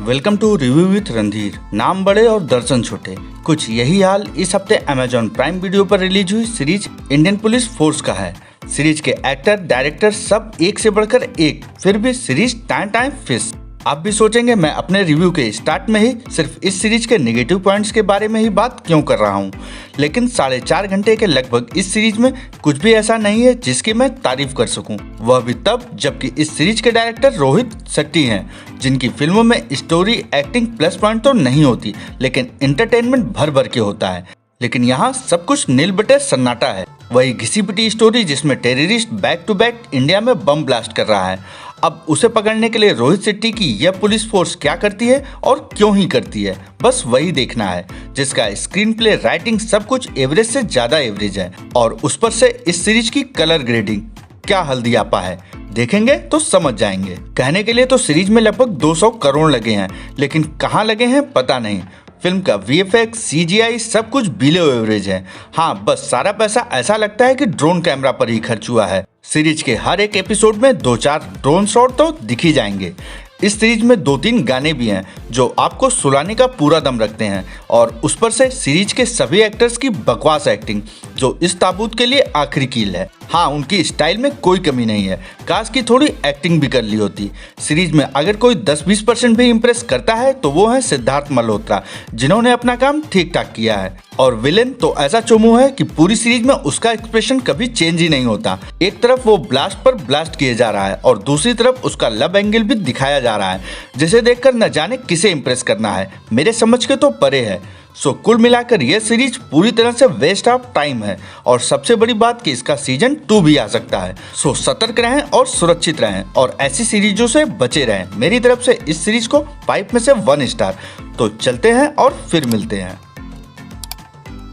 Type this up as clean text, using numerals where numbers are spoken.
Welcome to review with Randhir. नाम बड़े और दर्शन छोटे, कुछ यही हाल इस हफ्ते अमेजॉन प्राइम वीडियो पर रिलीज हुई सीरीज इंडियन पुलिस फोर्स का है। सीरीज के एक्टर, डायरेक्टर सब एक से बढ़कर एक, फिर भी सीरीज टाइम फिश। आप भी सोचेंगे मैं अपने रिव्यू के स्टार्ट में ही सिर्फ इस सीरीज के नेगेटिव पॉइंट्स के बारे में ही बात क्यों कर रहा हूँ, लेकिन 4.5 घंटे के लगभग इस सीरीज में कुछ भी ऐसा नहीं है जिसकी मैं तारीफ कर सकूं। वह भी तब जबकि इस सीरीज के डायरेक्टर रोहित शेट्टी हैं, जिनकी फिल्मों में स्टोरी, एक्टिंग प्लस पॉइंट तो नहीं होती, लेकिन एंटरटेनमेंट भर भर के होता है। लेकिन यहाँ सब कुछ नील बटे सन्नाटा है। वही घिसी पिटी स्टोरी जिसमें terrorist back to back India में बम ब्लास्ट कर रहा है। अब उसे पकड़ने के लिए रोहित शेट्टी की यह पुलिस फोर्स क्या करती है और क्यों ही करती है, बस वही देखना है। जिसका स्क्रीन प्ले, राइटिंग सब कुछ एवरेज से ज्यादा एवरेज है, और उस पर से इस सीरीज की कलर ग्रेडिंग क्या हल्दियापा है, देखेंगे तो समझ जाएंगे। कहने के लिए तो सीरीज में लगभग 200 करोड़ लगे हैं, लेकिन कहाँ लगे हैं पता नहीं। फिल्म का VFX, CGI सब कुछ बिलो एवरेज है। हाँ, बस सारा पैसा ऐसा लगता है कि ड्रोन कैमरा पर ही खर्च हुआ है। सीरीज के हर एक एपिसोड में 2-4 ड्रोन शॉट तो दिख ही जाएंगे। इस सीरीज में 2-3 गाने भी हैं जो आपको सुलाने का पूरा दम रखते हैं, और उस पर से सीरीज के सभी एक्टर्स की बकवास एक्टिंग जो इस ताबूत के लिए आखिरी कील है। हाँ, उनकी स्टाइल में कोई कमी नहीं है, काश की थोड़ी एक्टिंग भी कर ली होती। सीरीज में अगर कोई 10-20% भी इम्प्रेस करता है तो वो है सिद्धार्थ मल्होत्रा, जिन्होंने अपना काम ठीक ठाक किया है। और विलेन तो ऐसा चोमू है कि पूरी सीरीज में उसका एक्सप्रेशन कभी चेंज ही नहीं होता। एक तरफ वो ब्लास्ट पर ब्लास्ट किए जा रहा है और दूसरी तरफ उसका लव एंगल भी दिखाया जा रहा है, जिसे देखकर न जाने किसे इम्प्रेस करना है, मेरे समझ के तो परे है। सो कुल मिलाकर यह सीरीज पूरी तरह से वेस्ट ऑफ टाइम है, और सबसे बड़ी बात कि इसका सीजन 2 भी आ सकता है। सो सतर्क रहें और सुरक्षित रहें, और ऐसी सीरीजों से बचे रहें। मेरी तरफ से इस सीरीज को 5 में से 1 स्टार। तो चलते हैं और फिर मिलते हैं।